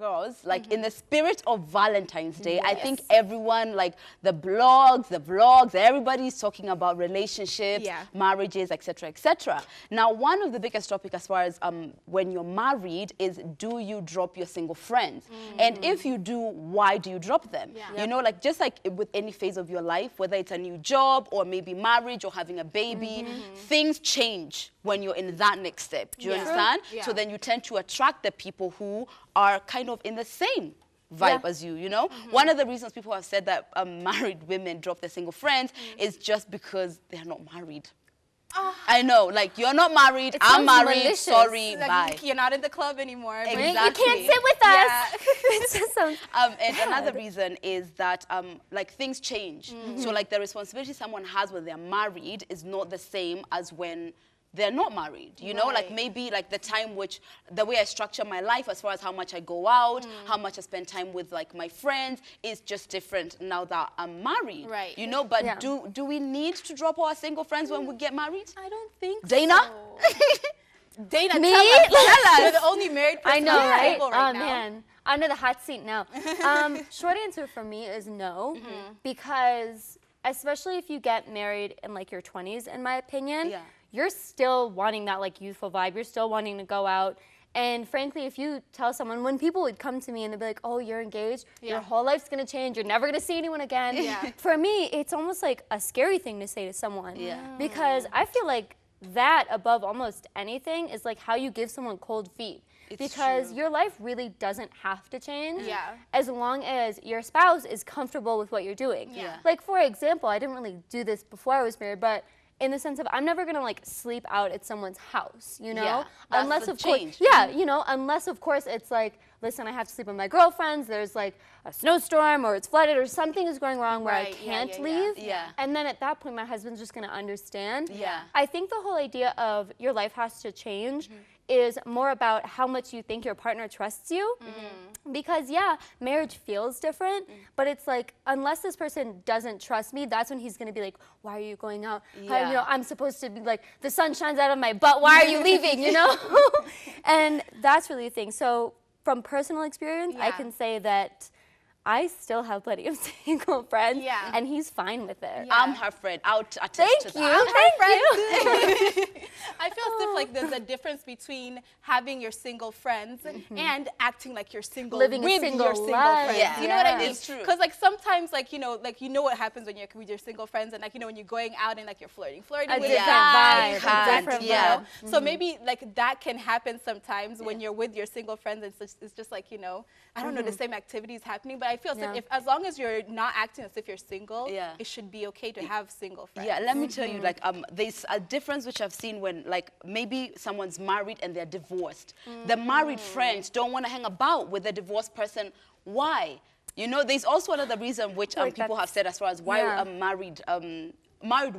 because, like, in the spirit of Valentine's Day, I think everyone, like, the blogs, the vlogs, everybody's talking about relationships, marriages, etc., etc. Now, one of the biggest topic as far as when you're married is, do you drop your single friends? And if you do, why do you drop them? You know, like, just like with any phase of your life, whether it's a new job or maybe marriage or having a baby, things change when you're in that next step. Do you understand? So then you tend to attract the people who are kind of in the same vibe as you, you know? One of the reasons people have said that married women drop their single friends is just because they're not married. I know, like, you're not married, I'm married, malicious. Sorry, like, bye. You're not in the club anymore. Exactly. You can't sit with us. It's just and another reason is that, like, things change. So, like, the responsibility someone has when they're married is not the same as when they're not married, you know, like maybe like the time which, the way I structure my life as far as how much I go out, how much I spend time with like my friends is just different now that I'm married, you know, but do we need to drop our single friends when we get married? I don't think Dana? So. Dana, me? Tell us. You're the only married person I know, right? right now. Man, under the hot seat now. Short answer for me is no, because especially if you get married in like your 20s, in my opinion, you're still wanting that like youthful vibe. You're still wanting to go out. And frankly, if you tell someone, when people would come to me and they'd be like, oh, you're engaged, your whole life's gonna change, you're never gonna see anyone again. For me, it's almost like a scary thing to say to someone. Because I feel like that, above almost anything, is like how you give someone cold feet. Because your life really doesn't have to change as long as your spouse is comfortable with what you're doing. Like, for example, I didn't really do this before I was married, but in the sense of, I'm never gonna like sleep out at someone's house, you know? Unless of course, you know, unless of course it's like, listen, I have to sleep with my girlfriends, there's like a snowstorm or it's flooded or something is going wrong where I can't leave. And then at that point, my husband's just gonna understand. I think the whole idea of your life has to change is more about how much you think your partner trusts you. Because marriage feels different, but it's like, unless this person doesn't trust me, that's when he's gonna be like, why are you going out? You know, I'm supposed to be like, the sun shines out of my butt, why are you leaving, you know? And that's really the thing. So from personal experience, I can say that I still have plenty of single friends, and he's fine with it. I'm her friend. I'll attest to that. Thank you. I feel as if like there's a difference between having your single friends and acting like you're single, living with a single your single life. friends. You know what I mean? It's true. Because like sometimes like you know what happens when you're with your single friends and like you know when you're going out and like you're flirting with vibe. So maybe like that can happen sometimes when you're with your single friends. It's just like, you know, I don't know, the same activities happening, but I feel if as long as you're not acting as if you're single, it should be okay to have single friends. Let me tell you, like, there's a difference which I've seen when, like, maybe someone's married and they're divorced. The married friends don't want to hang about with the divorced person. Why? You know, there's also another reason which people have said as far as why married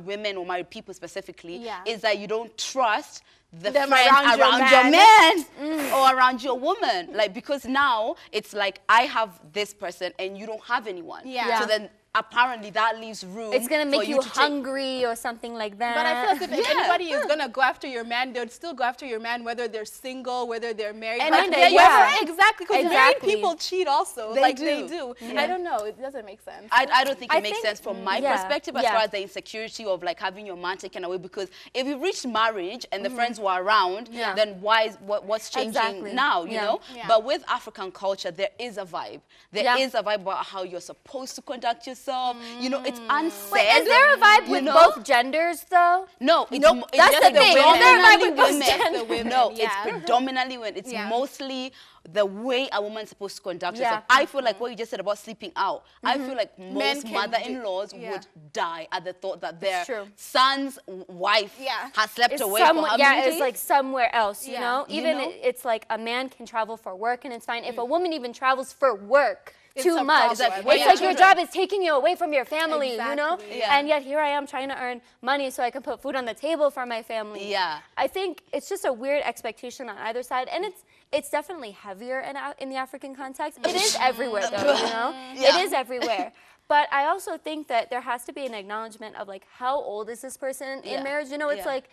women or married people specifically is that you don't trust the friend around your man or around your woman. Like, because now it's like, I have this person and you don't have anyone. So then apparently that leaves room. It's gonna make you hungry or something like that. But I feel as if anybody is gonna go after your man, they'll still go after your man whether they're single, whether they're married. And like, exactly, because married people cheat also. They do. I don't know. It doesn't make sense. I don't think it makes sense from my perspective as far as the insecurity of like having your man taken away. Because if you reached marriage and the friends were around, then what's changing now? You know. But with African culture, there is a vibe. There is a vibe about how you're supposed to conduct yourself. You know, it's unsaid. Wait, is there a vibe with both genders, though? No, it's that's the thing. Is there a vibe with both genders? No, it's predominantly women. It's mostly the way a woman's supposed to conduct herself. I feel like what you just said about sleeping out, I feel like most mother-in-laws would die at the thought that their son's wife has slept away for how many days? It's like somewhere else, you know? Even it's like a man can travel for work and it's fine. If a woman even travels for work, too much. It's like your job is taking you away from your family, you know? And yet here I am trying to earn money so I can put food on the table for my family. I think it's just a weird expectation on either side, and it's definitely heavier in the African context. It is everywhere though, you know? It is everywhere. But I also think that there has to be an acknowledgement of like, how old is this person in marriage? You know, it's like,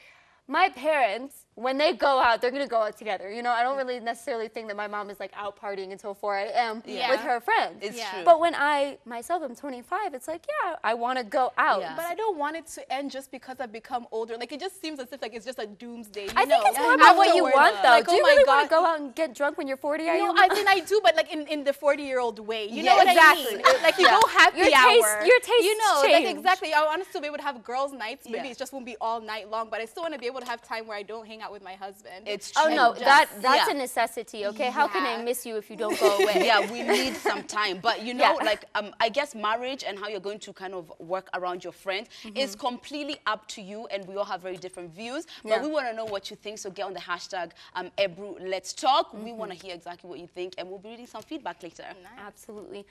my parents, when they go out, they're going to go out together. You know, I don't really necessarily think that my mom is like out partying until 4 a.m. with her friends. It's true. But when I, myself, I'm 25, it's like, yeah, I want to go out. But I don't want it to end just because I've become older. Like, it just seems as if like it's just a doomsday. I think it's more about what you want, though. Like, do you really want to go out and get drunk when you're 40? No, I mean, I do, but like in the 40-year-old way. You know what I mean? Like, you go happy hour. Your taste you know, change. like, exactly. I want to still be able to have girls' nights. Maybe it just won't be all night long, but I still want to be able to have time where I don't hang out with my husband. It's true. Oh, no, that's a necessity, okay? How can I miss you if you don't go away? Yeah, we need some time. But, you know, like, I guess marriage and how you're going to kind of work around your friends is completely up to you, and we all have very different views. But we want to know what you think, so get on the hashtag Ebru Let's Talk. We want to hear exactly what you think, and we'll be reading some feedback later. Absolutely.